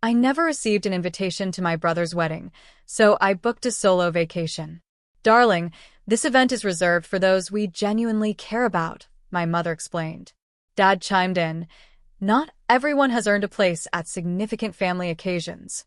I never received an invitation to my brother's wedding, so I booked a solo vacation. Darling, this event is reserved for those we genuinely care about, my mother explained. Dad chimed in, not everyone has earned a place at significant family occasions.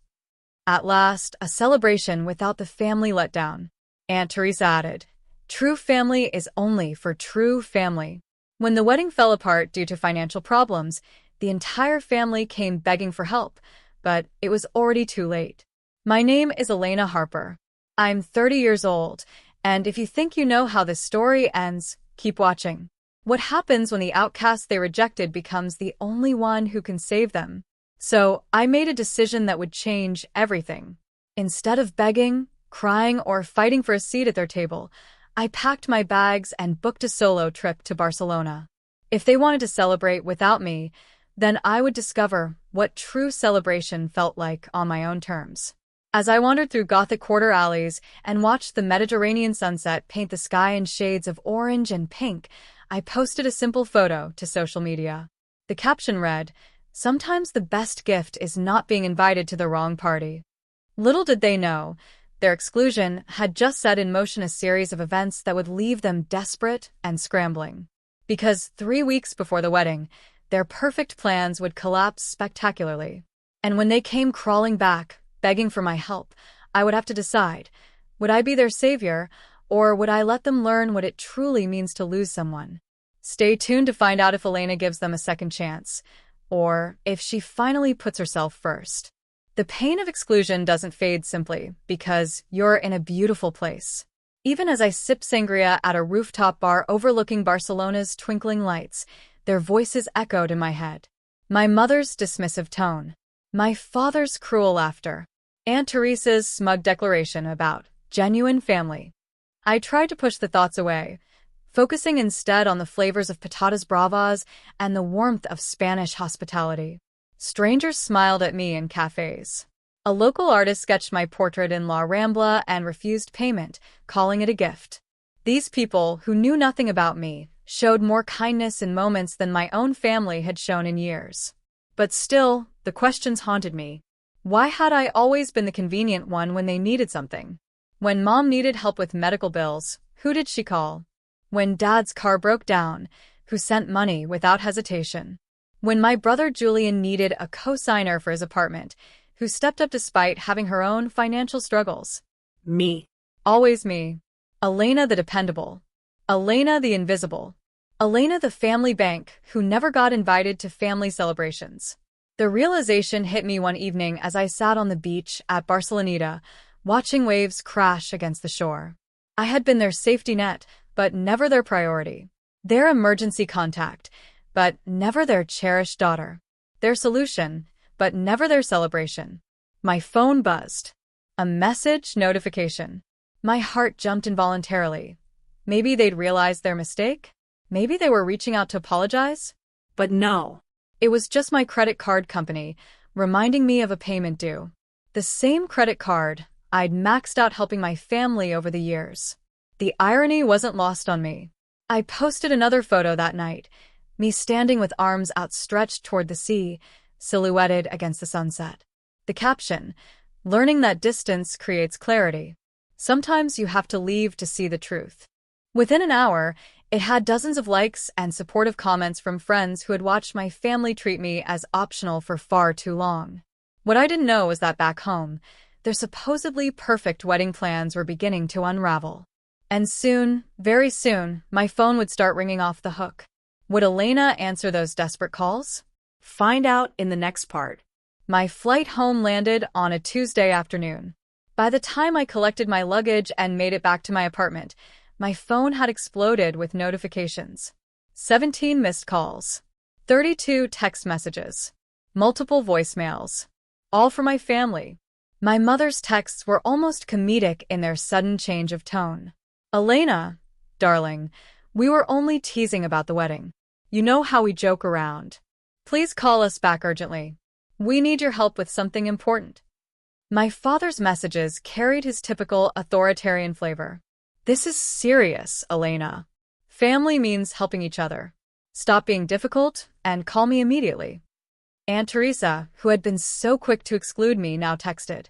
At last, a celebration without the family letdown. Aunt Teresa added, true family is only for true family. When the wedding fell apart due to financial problems, the entire family came begging for help, but it was already too late. My name is Elena Harper. I'm 30 years old, and if you think you know how this story ends, keep watching. What happens when the outcast they rejected becomes the only one who can save them? So, I made a decision that would change everything. Instead of begging, crying, or fighting for a seat at their table, I packed my bags and booked a solo trip to Barcelona. If they wanted to celebrate without me, then I would discover what true celebration felt like on my own terms. As I wandered through Gothic quarter alleys and watched the Mediterranean sunset paint the sky in shades of orange and pink, I posted a simple photo to social media. The caption read, sometimes the best gift is not being invited to the wrong party. Little did they know, their exclusion had just set in motion a series of events that would leave them desperate and scrambling. Because 3 weeks before the wedding, their perfect plans would collapse spectacularly. And when they came crawling back, begging for my help, I would have to decide, would I be their savior, or would I let them learn what it truly means to lose someone? Stay tuned to find out if Elena gives them a second chance, or if she finally puts herself first. The pain of exclusion doesn't fade simply because you're in a beautiful place. Even as I sip sangria at a rooftop bar overlooking Barcelona's twinkling lights, their voices echoed in my head. My mother's dismissive tone. My father's cruel laughter. Aunt Teresa's smug declaration about genuine family. I tried to push the thoughts away, focusing instead on the flavors of patatas bravas and the warmth of Spanish hospitality. Strangers smiled at me in cafes. A local artist sketched my portrait in La Rambla and refused payment, calling it a gift. These people, who knew nothing about me, showed more kindness in moments than my own family had shown in years. But still, the questions haunted me. Why had I always been the convenient one when they needed something? When Mom needed help with medical bills, who did she call? When Dad's car broke down, who sent money without hesitation? When my brother Julian needed a co-signer for his apartment, who stepped up despite having her own financial struggles? Me. Always me. Elena the dependable. Elena the invisible. Elena the family bank who never got invited to family celebrations. The realization hit me one evening as I sat on the beach at Barceloneta, watching waves crash against the shore. I had been their safety net, but never their priority. Their emergency contact, but never their cherished daughter. Their solution, but never their celebration. My phone buzzed. A message notification. My heart jumped involuntarily. Maybe they'd realized their mistake? Maybe they were reaching out to apologize? But no. It was just my credit card company, reminding me of a payment due. The same credit card I'd maxed out helping my family over the years. The irony wasn't lost on me. I posted another photo that night, me standing with arms outstretched toward the sea, silhouetted against the sunset. The caption, learning that distance creates clarity. Sometimes you have to leave to see the truth. Within an hour, it had dozens of likes and supportive comments from friends who had watched my family treat me as optional for far too long. What I didn't know was that back home, their supposedly perfect wedding plans were beginning to unravel. And soon, very soon, my phone would start ringing off the hook. Would Elena answer those desperate calls? Find out in the next part. My flight home landed on a Tuesday afternoon. By the time I collected my luggage and made it back to my apartment, my phone had exploded with notifications. 17 missed calls. 32 text messages. Multiple voicemails. All from my family. My mother's texts were almost comedic in their sudden change of tone. Elena, darling, we were only teasing about the wedding. You know how we joke around. Please call us back urgently. We need your help with something important. My father's messages carried his typical authoritarian flavor. This is serious, Elena. Family means helping each other. Stop being difficult and call me immediately. Aunt Teresa, who had been so quick to exclude me, now texted,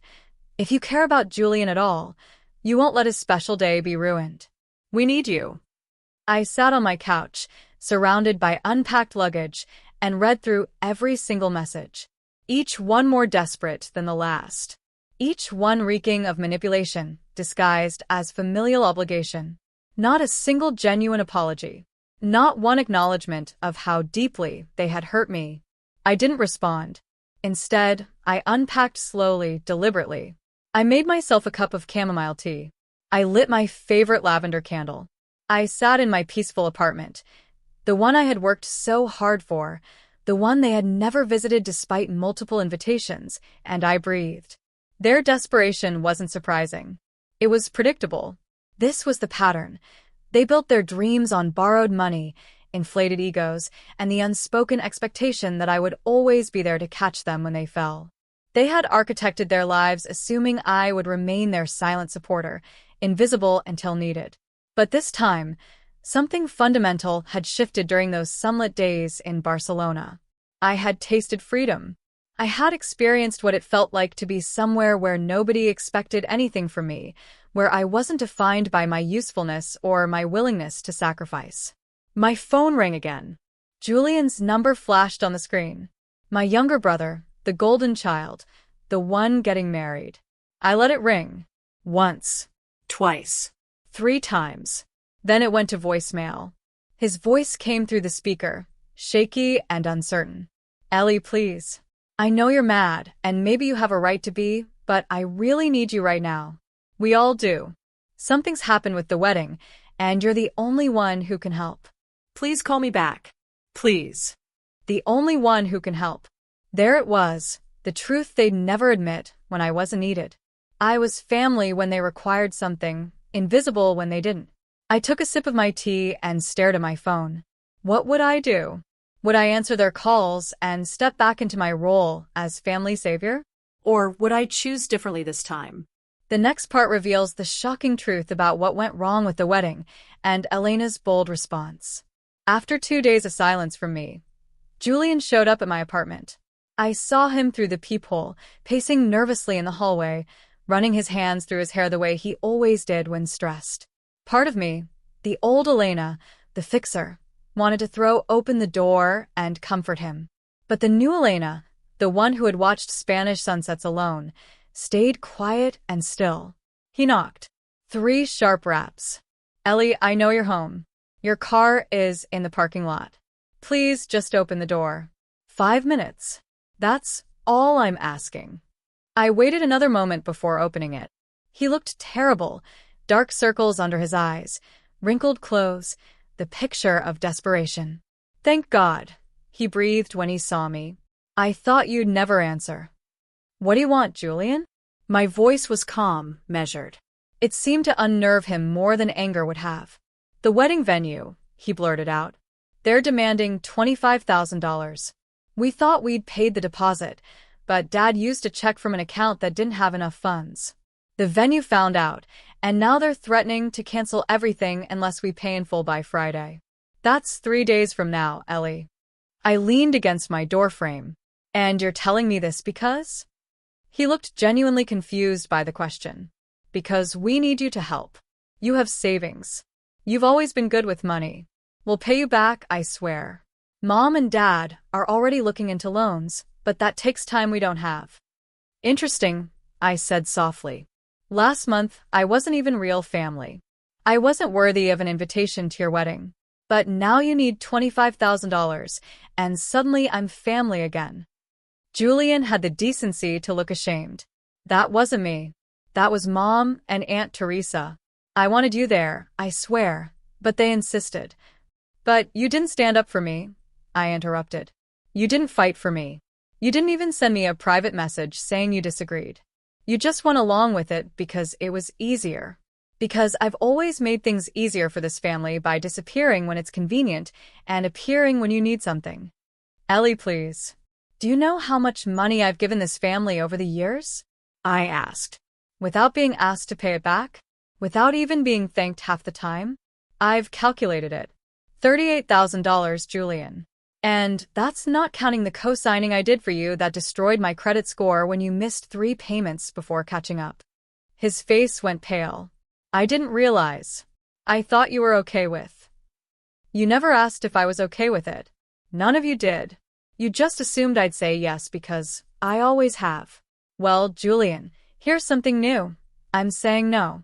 "If you care about Julian at all, you won't let his special day be ruined. We need you." I sat on my couch, surrounded by unpacked luggage, and read through every single message. Each one more desperate than the last. Each one reeking of manipulation, disguised as familial obligation. Not a single genuine apology. Not one acknowledgement of how deeply they had hurt me. I didn't respond. Instead, I unpacked slowly, deliberately. I made myself a cup of chamomile tea. I lit my favorite lavender candle. I sat in my peaceful apartment, the one I had worked so hard for, the one they had never visited despite multiple invitations, and I breathed. Their desperation wasn't surprising. It was predictable. This was the pattern. They built their dreams on borrowed money, inflated egos, and the unspoken expectation that I would always be there to catch them when they fell. They had architected their lives assuming I would remain their silent supporter, invisible until needed. But this time, something fundamental had shifted during those sunlit days in Barcelona. I had tasted freedom. I had experienced what it felt like to be somewhere where nobody expected anything from me, where I wasn't defined by my usefulness or my willingness to sacrifice. My phone rang again. Julian's number flashed on the screen. My younger brother, the golden child, the one getting married. I let it ring. Once. Twice. 3 times. Then it went to voicemail. His voice came through the speaker, shaky and uncertain. "Ellie, please. I know you're mad, and maybe you have a right to be, but I really need you right now. We all do. Something's happened with the wedding, and you're the only one who can help. Please call me back. Please." The only one who can help. There it was, the truth they'd never admit when I wasn't needed. I was family when they required something, invisible when they didn't. I took a sip of my tea and stared at my phone. What would I do? Would I answer their calls and step back into my role as family savior? Or would I choose differently this time? The next part reveals the shocking truth about what went wrong with the wedding and Elena's bold response. After 2 days of silence from me, Julian showed up at my apartment. I saw him through the peephole, pacing nervously in the hallway, running his hands through his hair the way he always did when stressed. Part of me, the old Elena, the fixer, wanted to throw open the door and comfort him. But the new Elena, the one who had watched Spanish sunsets alone, stayed quiet and still. He knocked. 3 sharp raps. "Ellie, I know you're home. Your car is in the parking lot. Please just open the door." 5 minutes. That's all I'm asking. I waited another moment before opening it. He looked terrible, dark circles under his eyes, wrinkled clothes, the picture of desperation. "Thank God," he breathed when he saw me. "I thought you'd never answer." "What do you want, Julian?" My voice was calm, measured. It seemed to unnerve him more than anger would have. "The wedding venue," he blurted out. "They're demanding $25,000. We thought we'd paid the deposit, but Dad used a check from an account that didn't have enough funds. The venue found out, and now they're threatening to cancel everything unless we pay in full by Friday. That's 3 days from now, Ellie." I leaned against my doorframe. "And you're telling me this because?" He looked genuinely confused by the question. "Because we need you to help. You have savings. You've always been good with money. We'll pay you back, I swear. Mom and Dad are already looking into loans, but that takes time we don't have." "Interesting," I said softly. "Last month, I wasn't even real family. I wasn't worthy of an invitation to your wedding. But now you need $25,000, and suddenly I'm family again." Julian had the decency to look ashamed. "That wasn't me. That was Mom and Aunt Teresa. I wanted you there, I swear, but they insisted." "But you didn't stand up for me," I interrupted. "You didn't fight for me. You didn't even send me a private message saying you disagreed. You just went along with it because it was easier. Because I've always made things easier for this family by disappearing when it's convenient and appearing when you need something." "Ellie, please. Do you know how much money I've given this family over the years?" I asked. "Without being asked to pay it back? Without even being thanked half the time? I've calculated it. $38,000, Julian. And that's not counting the co-signing I did for you that destroyed my credit score when you missed 3 payments before catching up. His face went pale. I didn't realize. I thought you were okay with. You never asked if I was okay with it. None of you did. You just assumed I'd say yes because I always have. Well, Julian, here's something new. I'm saying no.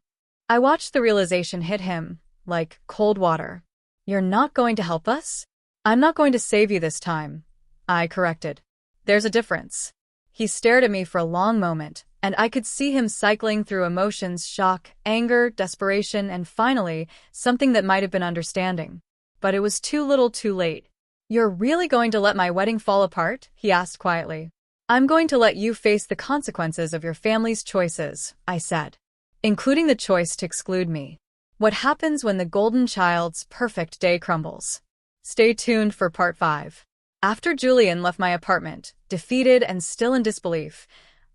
I watched the realization hit him, like cold water. You're not going to help us? I'm not going to save you this time, I corrected. There's a difference. He stared at me for a long moment, and I could see him cycling through emotions: shock, anger, desperation, and finally, something that might have been understanding. But it was too little too late. You're really going to let my wedding fall apart? He asked quietly. I'm going to let you face the consequences of your family's choices, I said, including the choice to exclude me. What happens when the golden child's perfect day crumbles? Stay tuned for part 5. After Julian left my apartment, defeated and still in disbelief,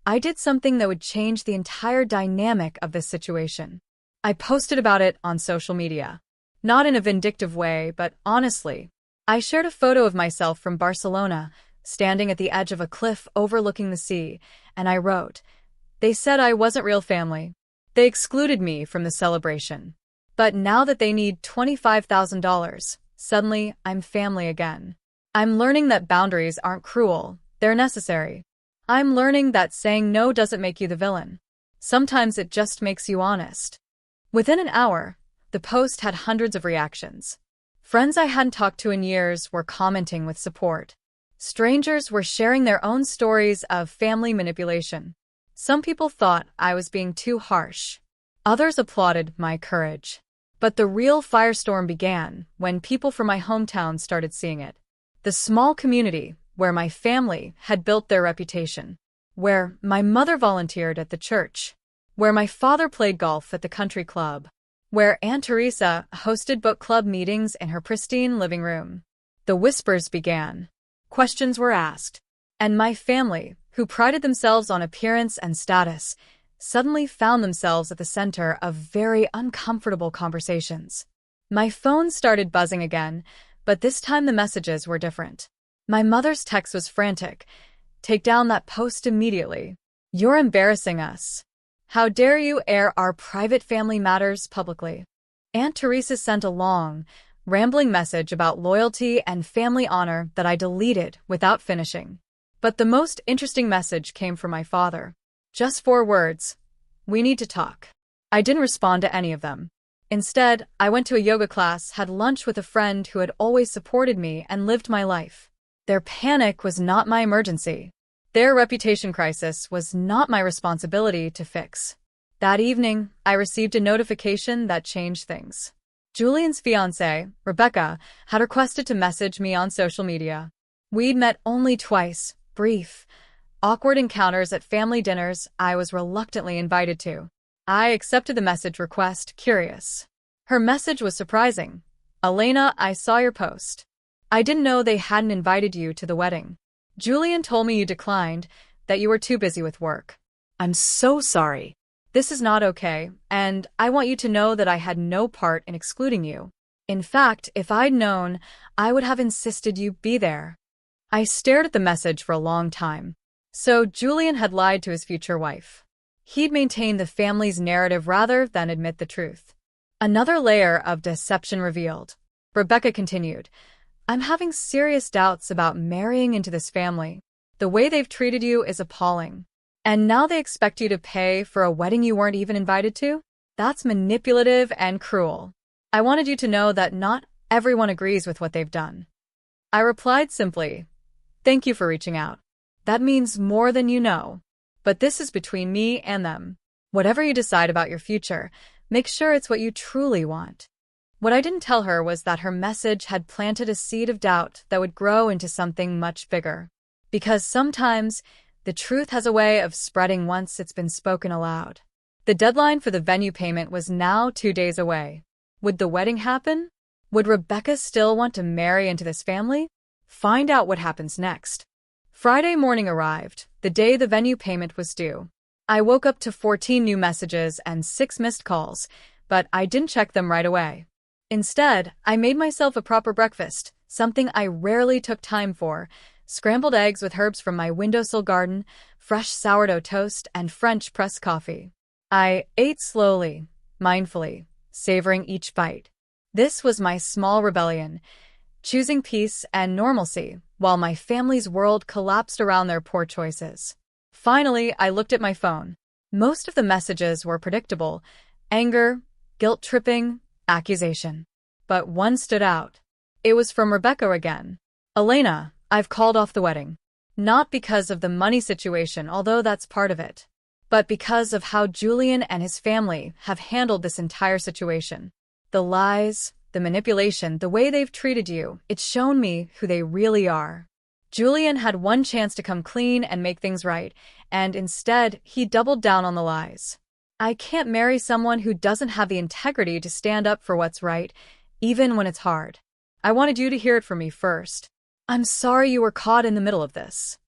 I did something that would change the entire dynamic of this situation. I posted about it on social media. Not in a vindictive way, but honestly. I shared a photo of myself from Barcelona, standing at the edge of a cliff overlooking the sea, and I wrote, "They said I wasn't real family. They excluded me from the celebration. But now that they need $25,000, suddenly I'm family again. I'm learning that boundaries aren't cruel, they're necessary. I'm learning that saying no doesn't make you the villain. Sometimes it just makes you honest." Within an hour, the post had hundreds of reactions. Friends I hadn't talked to in years were commenting with support. Strangers were sharing their own stories of family manipulation. Some people thought I was being too harsh. Others applauded my courage. But the real firestorm began when people from my hometown started seeing it. The small community where my family had built their reputation, where my mother volunteered at the church, where my father played golf at the country club, where Aunt Teresa hosted book club meetings in her pristine living room. The whispers began. Questions were asked. And my family, who prided themselves on appearance and status, suddenly found themselves at the center of very uncomfortable conversations. My phone started buzzing again, but this time the messages were different. My mother's text was frantic. "Take down that post immediately. You're embarrassing us. How dare you air our private family matters publicly?" Aunt Teresa sent a long, rambling message about loyalty and family honor that I deleted without finishing. But the most interesting message came from my father. Just 4 words. "We need to talk." I didn't respond to any of them. Instead, I went to a yoga class, had lunch with a friend who had always supported me, and lived my life. Their panic was not my emergency. Their reputation crisis was not my responsibility to fix. That evening, I received a notification that changed things. Julian's fiancée, Rebecca, had requested to message me on social media. We'd met only twice, brief, awkward encounters at family dinners I was reluctantly invited to. I accepted the message request, curious. Her message was surprising. "Elena, I saw your post. I didn't know they hadn't invited you to the wedding. Julian told me you declined, that you were too busy with work. I'm so sorry. This is not okay, and I want you to know that I had no part in excluding you. In fact, if I'd known, I would have insisted you be there." I stared at the message for a long time. So Julian had lied to his future wife. He'd maintained the family's narrative rather than admit the truth. Another layer of deception revealed. Rebecca continued, "I'm having serious doubts about marrying into this family. The way they've treated you is appalling. And now they expect you to pay for a wedding you weren't even invited to? That's manipulative and cruel. I wanted you to know that not everyone agrees with what they've done." I replied simply, "Thank you for reaching out. That means more than you know. But this is between me and them. Whatever you decide about your future, make sure it's what you truly want." What I didn't tell her was that her message had planted a seed of doubt that would grow into something much bigger. Because sometimes, the truth has a way of spreading once it's been spoken aloud. The deadline for the venue payment was now 2 days away. Would the wedding happen? Would Rebecca still want to marry into this family? Find out what happens next. Friday morning arrived, the day the venue payment was due. I woke up to 14 new messages and 6 missed calls, but I didn't check them right away. Instead, I made myself a proper breakfast, something I rarely took time for: scrambled eggs with herbs from my windowsill garden, fresh sourdough toast, and French press coffee. I ate slowly, mindfully, savoring each bite. This was my small rebellion, choosing peace and normalcy while my family's world collapsed around their poor choices. Finally, I looked at my phone. Most of the messages were predictable: anger, guilt-tripping, accusation. But one stood out. It was from Rebecca again. "Elena, I've called off the wedding. Not because of the money situation, although that's part of it, but because of how Julian and his family have handled this entire situation. The lies, the manipulation, the way they've treated you, it's shown me who they really are. Julian had one chance to come clean and make things right, and instead, he doubled down on the lies. I can't marry someone who doesn't have the integrity to stand up for what's right, even when it's hard. I wanted you to hear it from me first. I'm sorry you were caught in the middle of this."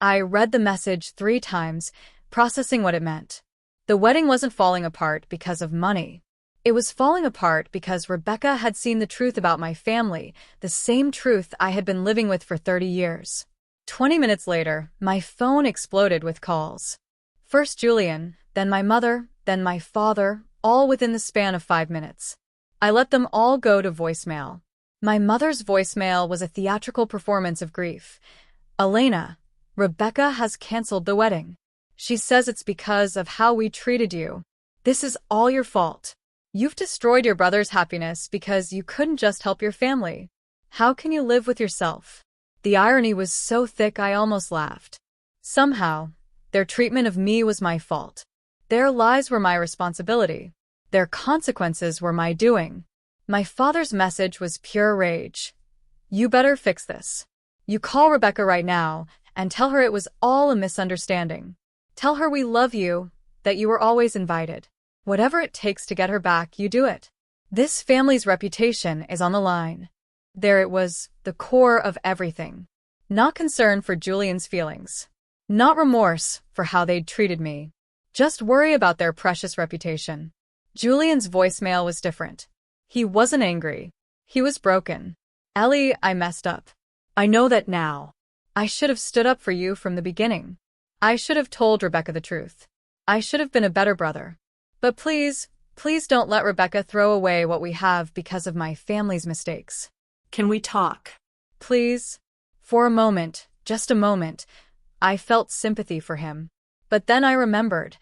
I read the message 3 times, processing what it meant. The wedding wasn't falling apart because of money. It was falling apart because Rebecca had seen the truth about my family, the same truth I had been living with for 30 years. 20 minutes later, my phone exploded with calls. First Julian, then my mother, then my father, all within the span of 5 minutes. I let them all go to voicemail. My mother's voicemail was a theatrical performance of grief. "Elena, Rebecca has canceled the wedding. She says it's because of how we treated you. This is all your fault. You've destroyed your brother's happiness because you couldn't just help your family. How can you live with yourself?" The irony was so thick I almost laughed. Somehow, their treatment of me was my fault. Their lies were my responsibility. Their consequences were my doing. My father's message was pure rage. "You better fix this. You call Rebecca right now and tell her it was all a misunderstanding. Tell her we love you, that you were always invited. Whatever it takes to get her back, you do it. This family's reputation is on the line." There it was, the core of everything. Not concern for Julian's feelings. Not remorse for how they'd treated me. Just worry about their precious reputation. Julian's voicemail was different. He wasn't angry. He was broken. "Ellie, I messed up. I know that now. I should have stood up for you from the beginning. I should have told Rebecca the truth. I should have been a better brother. But please, please don't let Rebecca throw away what we have because of my family's mistakes. Can we talk? Please?" For a moment, just a moment, I felt sympathy for him. But then I remembered.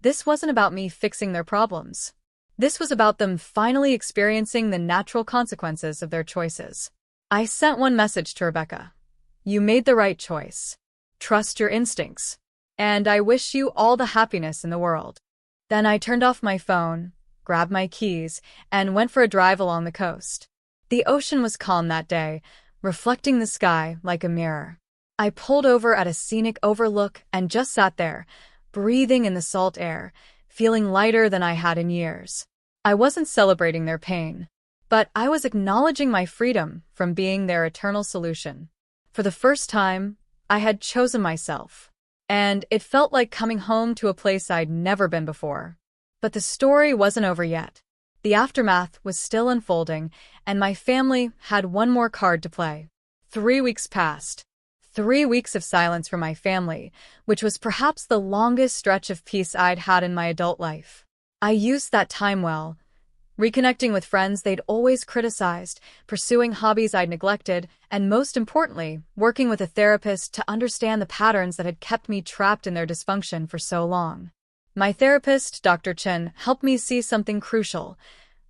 This wasn't about me fixing their problems. This was about them finally experiencing the natural consequences of their choices. I sent one message to Rebecca. "You made the right choice. Trust your instincts. And I wish you all the happiness in the world." Then I turned off my phone, grabbed my keys, and went for a drive along the coast. The ocean was calm that day, reflecting the sky like a mirror. I pulled over at a scenic overlook and just sat there, breathing in the salt air, feeling lighter than I had in years. I wasn't celebrating their pain, but I was acknowledging my freedom from being their eternal solution. For the first time, I had chosen myself, and it felt like coming home to a place I'd never been before. But the story wasn't over yet. The aftermath was still unfolding, and my family had one more card to play. 3 weeks passed. 3 weeks of silence from my family, which was perhaps the longest stretch of peace I'd had in my adult life. I used that time well, reconnecting with friends they'd always criticized, pursuing hobbies I'd neglected, and most importantly, working with a therapist to understand the patterns that had kept me trapped in their dysfunction for so long. My therapist, Dr. Chen, helped me see something crucial.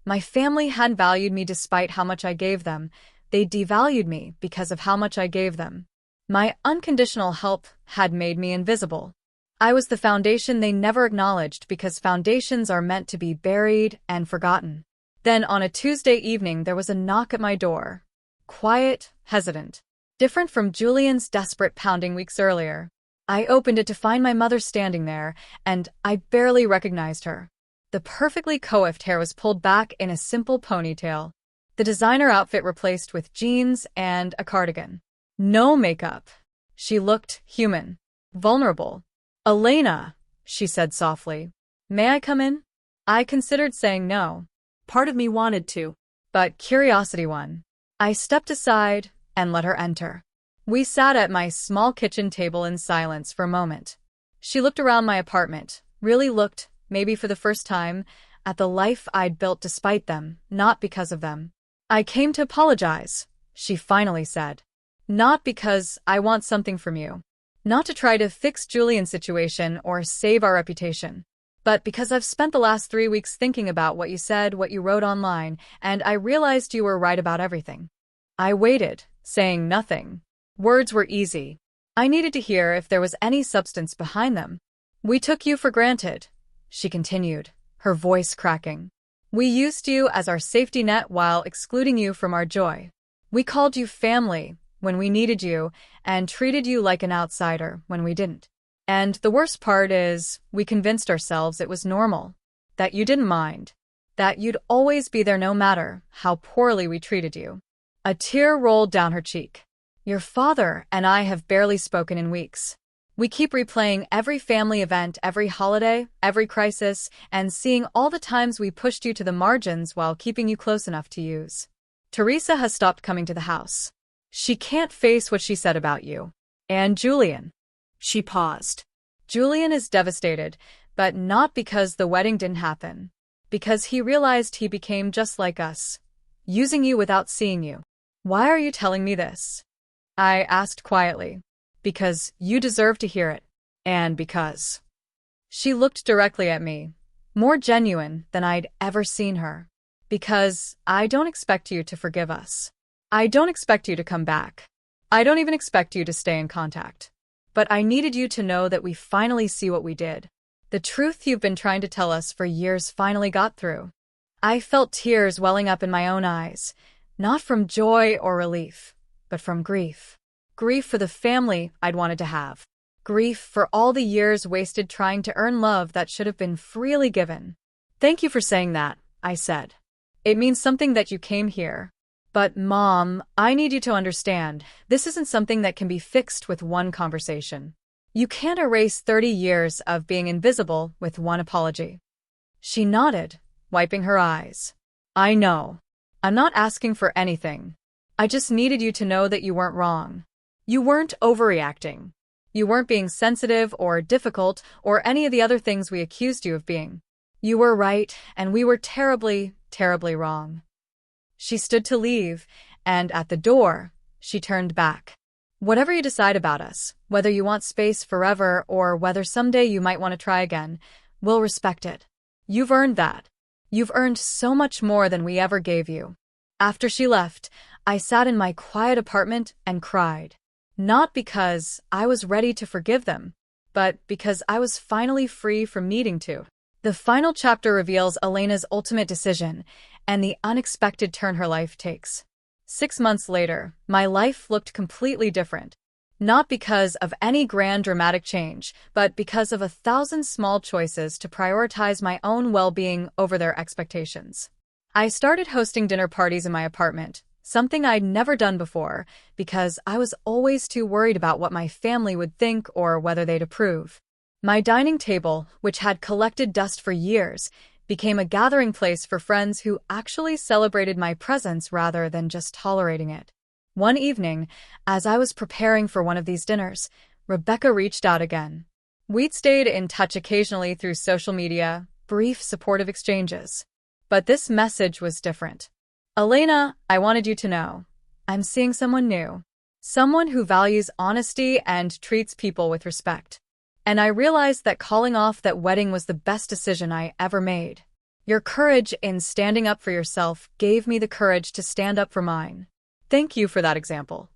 My family hadn't valued me despite how much I gave them. They devalued me because of how much I gave them. My unconditional help had made me invisible. I was the foundation they never acknowledged because foundations are meant to be buried and forgotten. Then on a Tuesday evening there was a knock at my door. Quiet, hesitant. Different from Julian's desperate pounding weeks earlier. I opened it to find my mother standing there, and I barely recognized her. The perfectly coiffed hair was pulled back in a simple ponytail. The designer outfit replaced with jeans and a cardigan. No makeup. She looked human, vulnerable. "Elena," she said softly. "May I come in?" I considered saying no. Part of me wanted to, but curiosity won. I stepped aside and let her enter. We sat at my small kitchen table in silence for a moment. She looked around my apartment, really looked, maybe for the first time, at the life I'd built despite them, not because of them. "I came to apologize," she finally said. "Not because I want something from you. Not to try to fix Julian's situation or save our reputation. But because I've spent the last 3 weeks thinking about what you said, what you wrote online, and I realized you were right about everything." I waited, saying nothing. Words were easy. I needed to hear if there was any substance behind them. "We took you for granted," she continued, her voice cracking. "We used you as our safety net while excluding you from our joy. We called you family when we needed you and treated you like an outsider when we didn't. And the worst part is, we convinced ourselves it was normal, that you didn't mind, that you'd always be there no matter how poorly we treated you." A tear rolled down her cheek. "Your father and I have barely spoken in weeks. We keep replaying every family event, every holiday, every crisis, and seeing all the times we pushed you to the margins while keeping you close enough to use. Teresa has stopped coming to the house. She can't face what she said about you. And Julian." She paused. "Julian is devastated, but not because the wedding didn't happen. Because he realized he became just like us, using you without seeing you." "Why are you telling me this?" I asked quietly. "Because you deserve to hear it. And because—" She looked directly at me, more genuine than I'd ever seen her. "Because I don't expect you to forgive us. I don't expect you to come back. I don't even expect you to stay in contact. But I needed you to know that we finally see what we did. The truth you've been trying to tell us for years finally got through." I felt tears welling up in my own eyes, not from joy or relief, but from grief. Grief for the family I'd wanted to have. Grief for all the years wasted trying to earn love that should have been freely given. "Thank you for saying that," I said. "It means something that you came here. But, Mom, I need you to understand, this isn't something that can be fixed with one conversation. You can't erase 30 years of being invisible with one apology." She nodded, wiping her eyes. "I know. I'm not asking for anything. I just needed you to know that you weren't wrong. You weren't overreacting. You weren't being sensitive or difficult or any of the other things we accused you of being. You were right, and we were terribly, terribly wrong." She stood to leave, and at the door, she turned back. "Whatever you decide about us, whether you want space forever or whether someday you might want to try again, we'll respect it. You've earned that. You've earned so much more than we ever gave you." After she left, I sat in my quiet apartment and cried. Not because I was ready to forgive them, but because I was finally free from needing to. The final chapter reveals Elena's ultimate decision and the unexpected turn her life takes. 6 months later, my life looked completely different. Not because of any grand dramatic change, but because of 1,000 small choices to prioritize my own well-being over their expectations. I started hosting dinner parties in my apartment, something I'd never done before, because I was always too worried about what my family would think or whether they'd approve. My dining table, which had collected dust for years, became a gathering place for friends who actually celebrated my presence rather than just tolerating it. One evening, as I was preparing for one of these dinners, Rebecca reached out again. We'd stayed in touch occasionally through social media, brief supportive exchanges. But this message was different. "Elena, I wanted you to know. I'm seeing someone new. Someone who values honesty and treats people with respect. And I realized that calling off that wedding was the best decision I ever made. Your courage in standing up for yourself gave me the courage to stand up for mine. Thank you for that example."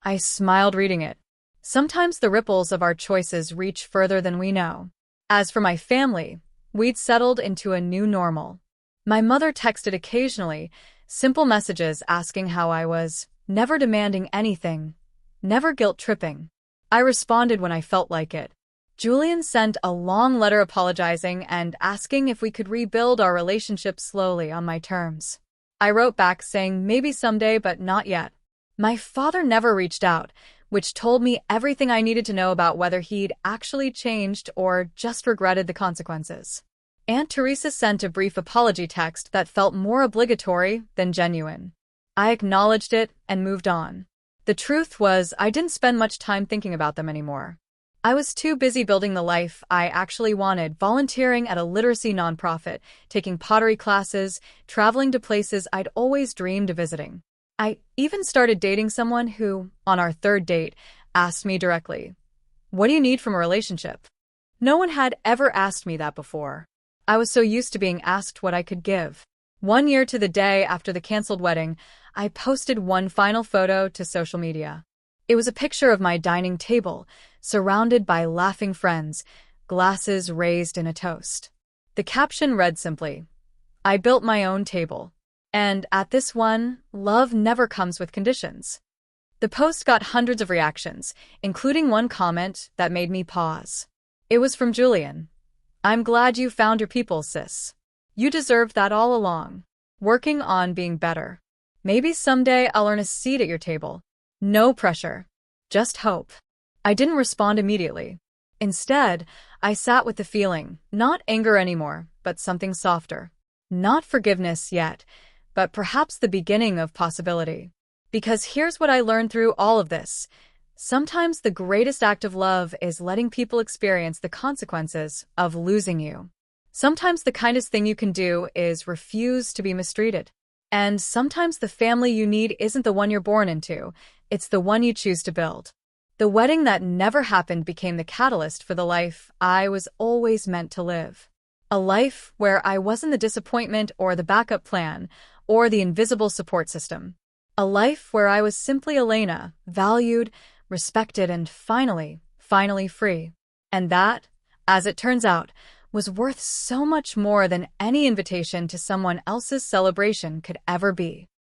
I smiled reading it. Sometimes the ripples of our choices reach further than we know. As for my family, we'd settled into a new normal. My mother texted occasionally, simple messages asking how I was, never demanding anything, never guilt-tripping. I responded when I felt like it. Julian sent a long letter apologizing and asking if we could rebuild our relationship slowly on my terms. I wrote back saying maybe someday but not yet. My father never reached out, which told me everything I needed to know about whether he'd actually changed or just regretted the consequences. Aunt Teresa sent a brief apology text that felt more obligatory than genuine. I acknowledged it and moved on. The truth was, I didn't spend much time thinking about them anymore. I was too busy building the life I actually wanted, volunteering at a literacy nonprofit, taking pottery classes, traveling to places I'd always dreamed of visiting. I even started dating someone who, on our third date, asked me directly, "What do you need from a relationship?" No one had ever asked me that before. I was so used to being asked what I could give. 1 year to the day after the canceled wedding, I posted one final photo to social media. It was a picture of my dining table, surrounded by laughing friends, glasses raised in a toast. The caption read simply, "I built my own table. And at this one, love never comes with conditions." The post got hundreds of reactions, including one comment that made me pause. It was from Julian. "I'm glad you found your people, sis. You deserved that all along. Working on being better. Maybe someday I'll earn a seat at your table. No pressure. Just hope." I didn't respond immediately. Instead, I sat with the feeling, not anger anymore, but something softer. Not forgiveness yet, but perhaps the beginning of possibility. Because here's what I learned through all of this. Sometimes the greatest act of love is letting people experience the consequences of losing you. Sometimes the kindest thing you can do is refuse to be mistreated. And sometimes the family you need isn't the one you're born into, it's the one you choose to build. The wedding that never happened became the catalyst for the life I was always meant to live. A life where I wasn't the disappointment or the backup plan or the invisible support system. A life where I was simply Elena, valued, respected, and finally free. And that, as it turns out, was worth so much more than any invitation to someone else's celebration could ever be.